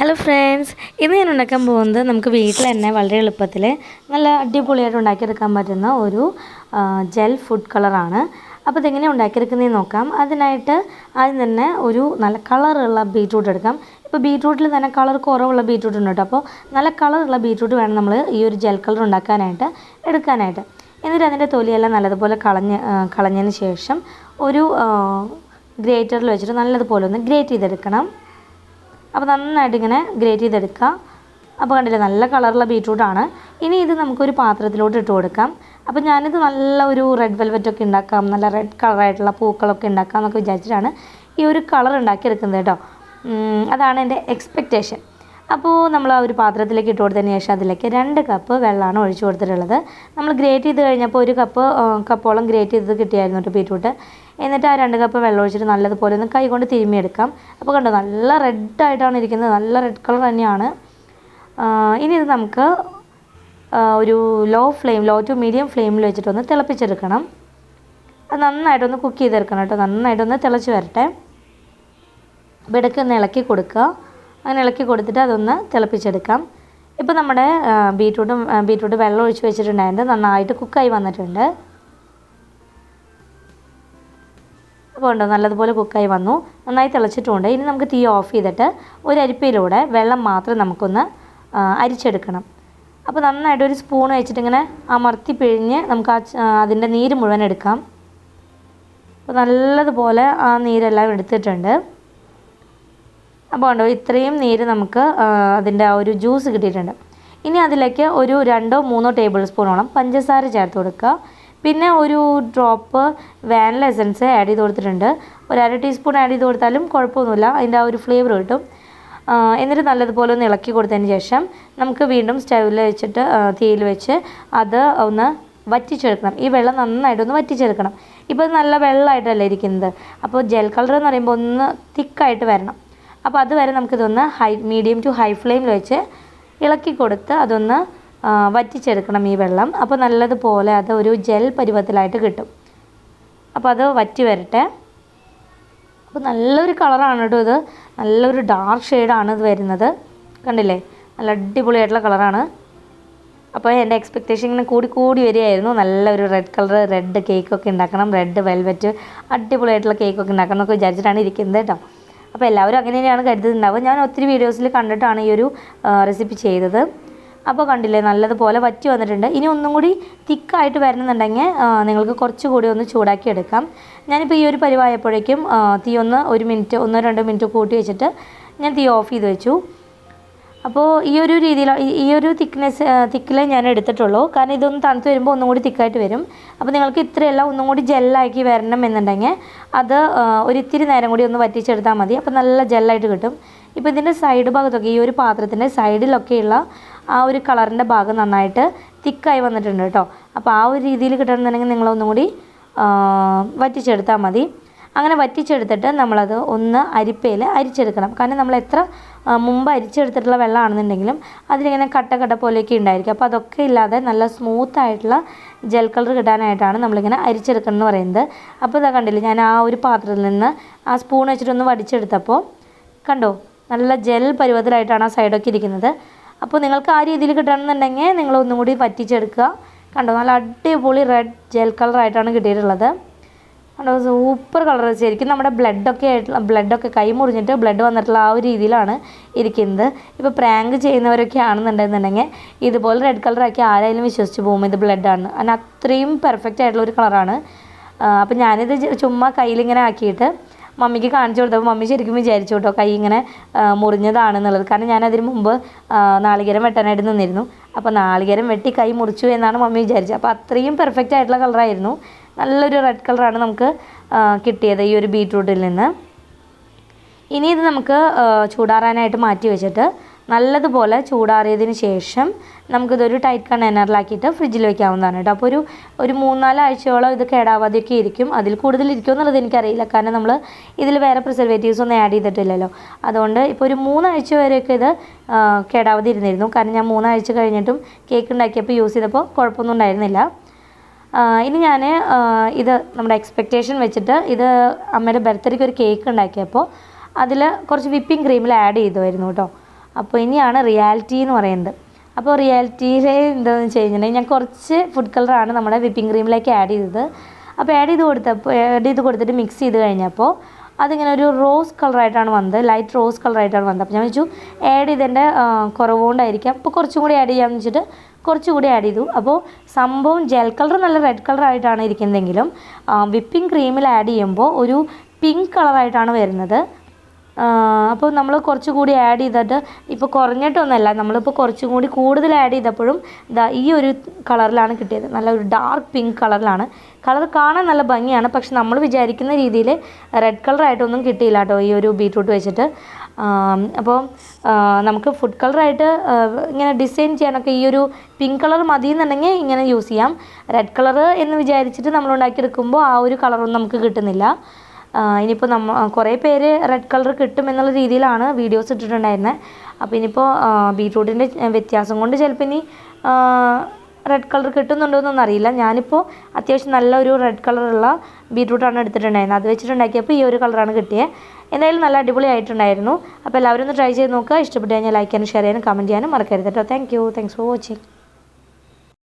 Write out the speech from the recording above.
Hello friends, ഇന്ന് ഞാൻ ഉണ്ടാക്കാൻ പോകുന്നത് നമുക്ക് വീട്ടിൽ തന്നെ വളരെ എളുപ്പത്തിൽ നല്ല അടിപൊളിയായിട്ട് ഉണ്ടാക്കിയെടുക്കാൻ പറ്റുന്ന ഒരു ജെൽ ഫുഡ് കളറാണ്. അപ്പോൾ ഇതെങ്ങനെ ഉണ്ടാക്കിയെടുക്കുന്നതെന്ന് നോക്കാം. അതിനായിട്ട് ആദ്യം തന്നെ ഒരു നല്ല കളറുള്ള ബീറ്റ്റൂട്ട് എടുക്കാം. ഇപ്പോൾ ബീറ്റ്റൂട്ടിൽ തന്നെ കളർ കുറവുള്ള ബീറ്റ്റൂട്ട് ഉണ്ട് കേട്ടോ. അപ്പോൾ നല്ല കളറുള്ള ബീറ്റ്റൂട്ട് വേണം നമ്മൾ ഈ ഒരു ജെൽ കളർ ഉണ്ടാക്കാനായിട്ട് എടുക്കാനായിട്ട്. എന്നിട്ട് അതിൻ്റെ തൊലിയെല്ലാം നല്ലതുപോലെ കളഞ്ഞതിന് ശേഷം ഒരു ഗ്രേറ്ററിൽ വെച്ചിട്ട് നല്ലതുപോലെ ഒന്ന് ഗ്രേറ്റ് ചെയ്തെടുക്കണം. അപ്പോൾ നന്നായിട്ട് ഇങ്ങനെ ഗ്രേറ്റ് ചെയ്തെടുക്കുക. അപ്പോൾ കണ്ടില്ലേ, നല്ല കളറുള്ള ബീറ്റ്റൂട്ടാണ്. ഇനി ഇത് നമുക്കൊരു പാത്രത്തിലോട്ട് ഇട്ട് കൊടുക്കാം. അപ്പോൾ ഞാനിത് നല്ല ഒരു റെഡ് വെൽവെറ്റൊക്കെ ഉണ്ടാക്കാം, നല്ല റെഡ് കളറായിട്ടുള്ള പൂക്കളൊക്കെ ഉണ്ടാക്കാം എന്നൊക്കെ വിചാരിച്ചിട്ടാണ് ഈ ഒരു കളർ ഉണ്ടാക്കിയെടുക്കുന്നത് കേട്ടോ. അതാണ് എൻ്റെ എക്സ്പെക്റ്റേഷൻ. അപ്പോൾ നമ്മൾ ആ ഒരു പാത്രത്തിലേക്ക് ഇട്ട് കൊടുത്തതിന് ശേഷം അതിലേക്ക് 2 കപ്പ് വെള്ളമാണ് ഒഴിച്ചു കൊടുത്തിട്ടുള്ളത്. നമ്മൾ ഗ്രേറ്റ് ചെയ്ത് കഴിഞ്ഞപ്പോൾ ഒരു കപ്പോളം ഗ്രേറ്റ് ചെയ്തത് കിട്ടിയായിരുന്നു കേട്ടോ ബീറ്റ്റൂട്ട്. എന്നിട്ട് ആ 2 കപ്പ് വെള്ളം ഒഴിച്ചിട്ട് നല്ലതുപോലെ ഒന്ന് കൈ കൊണ്ട് തിരുമ്മിയെടുക്കാം. അപ്പോൾ കണ്ടോ, നല്ല റെഡായിട്ടാണ് ഇരിക്കുന്നത്, നല്ല റെഡ് കളർ തന്നെയാണ്. ഇനി ഇത് നമുക്ക് ഒരു ലോ ടു മീഡിയം ഫ്ലെയിമിൽ വെച്ചിട്ടൊന്ന് തിളപ്പിച്ചെടുക്കണം. അത് നന്നായിട്ടൊന്ന് കുക്ക് ചെയ്തെടുക്കണം കേട്ടോ. നന്നായിട്ടൊന്ന് തിളച്ച് വരട്ടെ. അപ്പോൾ ഇടയ്ക്ക് ഒന്ന് ഇളക്കി കൊടുക്കുക. അങ്ങനെ ഇളക്കി കൊടുത്തിട്ട് അതൊന്ന് തിളപ്പിച്ചെടുക്കാം. ഇപ്പോൾ നമ്മുടെ ബീറ്റ്റൂട്ട് വെള്ളം ഒഴിച്ച് വെച്ചിട്ടുണ്ടായിരുന്നു, നന്നായിട്ട് കുക്കായി വന്നിട്ടുണ്ട്. അപ്പോൾ ഉണ്ടോ, നല്ലതുപോലെ കുക്കായി വന്നു, നന്നായി തിളച്ചിട്ടുണ്ട്. ഇനി നമുക്ക് തീ ഓഫ് ചെയ്തിട്ട് ഒരു അരിപ്പയിലൂടെ വെള്ളം മാത്രം നമുക്കൊന്ന് അരിച്ചെടുക്കണം. അപ്പോൾ നന്നായിട്ട് ഒരു സ്പൂൺ വെച്ചിട്ട് ഇങ്ങനെ അമർത്തി പിഴിഞ്ഞ് നമുക്ക് അതിൻ്റെ നീര് മുഴുവൻ എടുക്കാം. അപ്പോൾ നല്ലതുപോലെ ആ നീരെല്ലാം എടുത്തിട്ടുണ്ട്. അപ്പോൾ ഉണ്ടോ, ഇത്രയും നീര് നമുക്ക് അതിൻ്റെ ആ ഒരു ജ്യൂസ് കിട്ടിയിട്ടുണ്ട്. ഇനി അതിലേക്ക് ഒരു 2-3 ടേബിൾ സ്പൂണോളം പഞ്ചസാര ചേർത്ത് കൊടുക്കുക. പിന്നെ ഒരു ഡ്രോപ്പ് വാനില എസൻസ് ആഡ് ചെയ്ത് കൊടുത്തിട്ടുണ്ട്. ഒരു 1/2 ടീസ്പൂൺ ആഡ് ചെയ്ത് കൊടുത്താലും കുഴപ്പമൊന്നുമില്ല, അതിൻ്റെ ആ ഒരു ഫ്ലേവർ കിട്ടും. എന്നിട്ട് നല്ലതുപോലെ ഒന്ന് ഇളക്കി കൊടുത്തതിന് ശേഷം നമുക്ക് വീണ്ടും സ്റ്റൗവിൽ വെച്ചിട്ട് തീയിൽ വെച്ച് അത് ഒന്ന് വറ്റിച്ചെടുക്കണം. ഈ വെള്ളം നന്നായിട്ടൊന്ന് വറ്റിച്ചെടുക്കണം. ഇപ്പോൾ നല്ല വെള്ളമായിട്ടല്ലേ ഇരിക്കുന്നത്. അപ്പോൾ ജെൽ കളർ എന്ന് പറയുമ്പോൾ ഒന്ന് തിക്കായിട്ട് വരണം. അപ്പോൾ അതുവരെ നമുക്കിതൊന്ന് മീഡിയം ടു ഹൈ ഫ്ലെയിമിൽ വെച്ച് ഇളക്കി കൊടുത്ത് അതൊന്ന് വറ്റിച്ചെടുക്കണം ഈ വെള്ളം. അപ്പോൾ നല്ലതുപോലെ അത് ഒരു ജെൽ പരുവത്തിലായിട്ട് കിട്ടും. അപ്പോൾ അത് വറ്റി വരട്ടെ. അപ്പോൾ നല്ലൊരു കളറാണ് കേട്ടോ ഇത്, നല്ലൊരു ഡാർക്ക് ഷെയ്ഡാണ് ഇത് വരുന്നത്. കണ്ടില്ലേ, നല്ല അടിപൊളിയായിട്ടുള്ള കളറാണ്. അപ്പോൾ എൻ്റെ എക്സ്പെക്റ്റേഷൻ ഇങ്ങനെ കൂടി വരികയായിരുന്നു. നല്ലൊരു റെഡ് കേക്കൊക്കെ ഉണ്ടാക്കണം, റെഡ് വെൽവെറ്റ് അടിപൊളിയായിട്ടുള്ള കേക്കൊക്കെ ഉണ്ടാക്കണം എന്നൊക്കെ വിചാരിച്ചിട്ടാണ് ഇരിക്കുന്നത് കേട്ടോ. അപ്പോൾ എല്ലാവരും അങ്ങനെ തന്നെയാണ് കരുതുന്നുണ്ടാവുക. ഞാൻ ഒത്തിരി വീഡിയോസിൽ കണ്ടിട്ടാണ് ഈ ഒരു റെസിപ്പി ചെയ്തത്. അപ്പോൾ കണ്ടില്ലേ, നല്ലതുപോലെ വറ്റി വന്നിട്ടുണ്ട്. ഇനി ഒന്നും കൂടി തിക്കായിട്ട് വരണമെന്നുണ്ടെങ്കിൽ നിങ്ങൾക്ക് കുറച്ചുകൂടി ഒന്ന് ചൂടാക്കി എടുക്കാം. ഞാനിപ്പോൾ ഈ ഒരു പരിവായപ്പോഴേക്കും തീ 1-2 മിനിറ്റ് കൂട്ടി വെച്ചിട്ട് ഞാൻ തീ ഓഫ് ചെയ്ത് വെച്ചു. അപ്പോൾ ഈ ഒരു രീതിയിൽ ഈ ഒരു തിക്കിലേ ഞാൻ എടുത്തിട്ടുള്ളൂ. കാരണം ഇതൊന്ന് തണുത്ത് വരുമ്പോൾ ഒന്നും കൂടി തിക്കായിട്ട് വരും. അപ്പോൾ നിങ്ങൾക്ക് ഇത്രയെല്ലാം ഒന്നും കൂടി ജെല്ലാക്കി വരണം എന്നുണ്ടെങ്കിൽ അത് ഒരിത്തിരി നേരം കൂടി ഒന്ന് വറ്റിച്ചെടുത്താൽ മതി. അപ്പോൾ നല്ല ജെല്ലായിട്ട് കിട്ടും. ഇപ്പോൾ ഇതിൻ്റെ സൈഡ് ഭാഗത്തൊക്കെ ഈ ഒരു പാത്രത്തിൻ്റെ സൈഡിലൊക്കെയുള്ള ആ ഒരു കളറിൻ്റെ ഭാഗം നന്നായിട്ട് തിക്കായി വന്നിട്ടുണ്ട് കേട്ടോ. അപ്പോൾ ആ ഒരു രീതിയിൽ കിട്ടണമെന്നുണ്ടെങ്കിൽ നിങ്ങളൊന്നും കൂടി വറ്റിച്ചെടുത്താൽ മതി. അങ്ങനെ വറ്റിച്ചെടുത്തിട്ട് നമ്മളത് ഒന്ന് അരിപ്പയിൽ അരിച്ചെടുക്കണം. കാരണം നമ്മൾ എത്ര മുമ്പ് അരിച്ചെടുത്തിട്ടുള്ള വെള്ളമാണെന്നുണ്ടെങ്കിലും അതിലിങ്ങനെ കട്ട പോലെയൊക്കെ ഉണ്ടായിരിക്കും. അപ്പോൾ അതൊക്കെ ഇല്ലാതെ നല്ല സ്മൂത്തായിട്ടുള്ള ജെൽ കളർ കിട്ടാനായിട്ടാണ് നമ്മളിങ്ങനെ അരിച്ചെടുക്കണം പറയുന്നത്. അപ്പോൾ ഇതാ കണ്ടില്ലേ, ഞാൻ ആ ഒരു പാത്രത്തിൽ നിന്ന് ആ സ്പൂൺ വെച്ചിട്ടൊന്ന് വടിച്ചെടുത്തപ്പോൾ കണ്ടോ, നല്ല ജെൽ പരുവത്തിലായിട്ടാണ് ആ സൈഡൊക്കെ ഇരിക്കുന്നത്. അപ്പോൾ നിങ്ങൾക്ക് ആ രീതിയിൽ കിട്ടണമെന്നുണ്ടെങ്കിൽ നിങ്ങളൊന്നും കൂടി വറ്റിച്ചെടുക്കുക. കണ്ടോ, നല്ല അടിപൊളി റെഡ് ജെൽ കളറായിട്ടാണ് കിട്ടിയിട്ടുള്ളത്. കണ്ടോ, സൂപ്പർ കളർ. ശരിക്കും നമ്മുടെ ബ്ലഡൊക്കെ കൈ മുറിഞ്ഞിട്ട് ബ്ലഡ് വന്നിട്ടുള്ള ആ ഒരു രീതിയിലാണ് ഇരിക്കുന്നത്. ഇപ്പോൾ പ്രാങ്ക് ചെയ്യുന്നവരൊക്കെ ആണെന്നുണ്ടെന്നുണ്ടെങ്കിൽ ഇതുപോലെ റെഡ് കളറാക്കി ആരായാലും വിശ്വസിച്ച് പോകും ഇത് ബ്ലഡാണ്. അതിന് അത്രയും പെർഫെക്റ്റ് ആയിട്ടുള്ള ഒരു കളറാണ്. അപ്പോൾ ഞാനിത് ചുമ്മാ കയ്യിലിങ്ങനെ ആക്കിയിട്ട് മമ്മിക്ക് കാണിച്ചു കൊടുത്തപ്പോൾ മമ്മി ശരിക്കും വിചാരിച്ചു കേട്ടോ കൈ ഇങ്ങനെ മുറിഞ്ഞതാണെന്നുള്ളത്. കാരണം ഞാനതിന് മുമ്പ് നാളികേരം വെട്ടാനായിട്ട് നിന്നിരുന്നു. അപ്പോൾ നാളികേരം വെട്ടി കൈ മുറിച്ചു എന്നാണ് മമ്മി വിചാരിച്ചത്. അപ്പോൾ അത്രയും പെർഫെക്റ്റ് ആയിട്ടുള്ള കളറായിരുന്നു. നല്ലൊരു റെഡ് കളറാണ് നമുക്ക് കിട്ടിയത് ഈ ഒരു ബീറ്റ്റൂട്ടിൽ നിന്ന്. ഇനി ഇത് നമുക്ക് ചൂടാറാനായിട്ട് മാറ്റി വെച്ചിട്ട് നല്ലതുപോലെ ചൂടാറിയതിന് ശേഷം നമുക്കിതൊരു ടൈറ്റ് കണ്ടെയ്നറിലാക്കിയിട്ട് ഫ്രിഡ്ജിൽ വെക്കാവുന്നതാണ് കേട്ടോ. അപ്പോൾ ഒരു 3-4 ആഴ്ചയോളം ഇത് കേടാവാതെയൊക്കെ ഇരിക്കും. അതിൽ കൂടുതൽ ഇരിക്കുമോ എന്നുള്ളത് എനിക്കറിയില്ല, കാരണം നമ്മൾ ഇതിൽ വേറെ പ്രിസർവേറ്റീവ്സ് ഒന്നും ആഡ് ചെയ്തിട്ടില്ലല്ലോ. അതുകൊണ്ട് ഇപ്പോൾ ഒരു 3 ആഴ്ച വരെയൊക്കെ ഇത് കേടാവാതെ ഇരുന്നിരുന്നു. കാരണം ഞാൻ 3 ആഴ്ച കഴിഞ്ഞിട്ടും കേക്ക് ഉണ്ടാക്കിയപ്പോൾ യൂസ് ചെയ്തപ്പോൾ കുഴപ്പമൊന്നും ഉണ്ടായിരുന്നില്ല. ഇനി ഞാൻ ഇത് നമ്മുടെ എക്സ്പെക്റ്റേഷൻ വെച്ചിട്ട് ഇത് അമ്മയുടെ ബർത്ത്ഡേക്ക് ഒരു കേക്ക് ഉണ്ടാക്കിയപ്പോൾ അതിൽ കുറച്ച് വിപ്പിംഗ് ക്രീമിൽ ആഡ് ചെയ്തുമായിരുന്നു കേട്ടോ. അപ്പോൾ ഇനിയാണ് റിയാലിറ്റി എന്ന് പറയുന്നത്. അപ്പോൾ റിയാലിറ്റിയിൽ എന്താണെന്ന് വെച്ച് കഴിഞ്ഞിട്ടുണ്ടെങ്കിൽ ഞാൻ കുറച്ച് ഫുഡ് കളറാണ് നമ്മുടെ വിപ്പിംഗ് ക്രീമിലേക്ക് ആഡ് ചെയ്തത്. അപ്പോൾ ആഡ് ചെയ്ത് കൊടുത്തിട്ട് മിക്സ് ചെയ്ത് കഴിഞ്ഞപ്പോൾ അതിങ്ങനെ ഒരു റോസ് കളറായിട്ടാണ് വന്നത്, ലൈറ്റ് റോസ് കളറായിട്ടാണ് വന്നത്. അപ്പോൾ ഞാൻ വെച്ചു ആഡ് ചെയ്തതിൻ്റെ കുറവുകൊണ്ടായിരിക്കാം, അപ്പോൾ കുറച്ചും കൂടി ആഡ് ചെയ്യാമെന്ന് വെച്ചിട്ട് കുറച്ചുകൂടി ആഡ് ചെയ്തു. അപ്പോൾ സംഭവം ജെൽ കളർ നല്ല റെഡ് കളറായിട്ടാണ് ഇരിക്കുന്നതെങ്കിലും വിപ്പിംഗ് ക്രീമിൽ ആഡ് ചെയ്യുമ്പോൾ ഒരു പിങ്ക് കളറായിട്ടാണ് വരുന്നത്. അപ്പോൾ നമ്മൾ കുറച്ചുകൂടി ആഡ് ചെയ്തിട്ട് ഇപ്പോൾ കുറഞ്ഞിട്ടൊന്നുമല്ല, നമ്മളിപ്പോൾ കുറച്ചും കൂടി കൂടുതൽ ആഡ് ചെയ്തപ്പോഴും ഈ ഒരു കളറിലാണ് കിട്ടിയത്. നല്ല ഒരു ഡാർക്ക് പിങ്ക് കളറിലാണ്. കളർ കാണാൻ നല്ല ഭംഗിയാണ്, പക്ഷെ നമ്മൾ വിചാരിക്കുന്ന രീതിയിൽ റെഡ് കളറായിട്ടൊന്നും കിട്ടിയില്ല കേട്ടോ ഈ ഒരു ബീറ്റ്റൂട്ട് വെച്ചിട്ട്. അപ്പോൾ നമുക്ക് ഫുഡ് കളറായിട്ട് ഇങ്ങനെ ഡിസൈൻ ചെയ്യാനൊക്കെ ഈ ഒരു പിങ്ക് കളർ മതി എന്നുണ്ടെങ്കിൽ ഇങ്ങനെ യൂസ് ചെയ്യാം. റെഡ് കളർ എന്ന് വിചാരിച്ചിട്ട് നമ്മൾ ഉണ്ടാക്കിയെടുക്കുമ്പോൾ ആ ഒരു കളറൊന്നും നമുക്ക് കിട്ടുന്നില്ല. ഇനിയിപ്പോൾ കുറേ പേര് റെഡ് കളർ കിട്ടും എന്നുള്ള രീതിയിലാണ് വീഡിയോസ് ഇട്ടിട്ടുണ്ടായിരുന്നത്. അപ്പോൾ ഇനിയിപ്പോൾ ബീറ്റ്റൂട്ടിൻ്റെ വ്യത്യാസം കൊണ്ട് ചിലപ്പോൾ ഇനി റെഡ് കളർ കിട്ടുന്നുണ്ടോ എന്നൊന്നും അറിയില്ല. ഞാനിപ്പോൾ അത്യാവശ്യം നല്ലൊരു റെഡ് കളറുള്ള ബീറ്റ്റൂട്ടാണ് എടുത്തിട്ടുണ്ടായിരുന്നത്. അത് വെച്ചിട്ടുണ്ടാക്കിയപ്പോൾ ഈ ഒരു കളറാണ് കിട്ടിയത്. എന്തായാലും നല്ല അടിപൊളിയായിട്ടുണ്ടായിരുന്നു. അപ്പോൾ എല്ലാവരും ഒന്ന് ട്രൈ ചെയ്ത് നോക്കുക. ഇഷ്ടപ്പെട്ട് കഴിഞ്ഞാൽ ലൈക്ക് ചെയ്യാനും ഷെയർ ചെയ്യാനും കമൻറ്റ് ചെയ്യാനും മറക്കരുത് കേട്ടോ. Thanks for watching.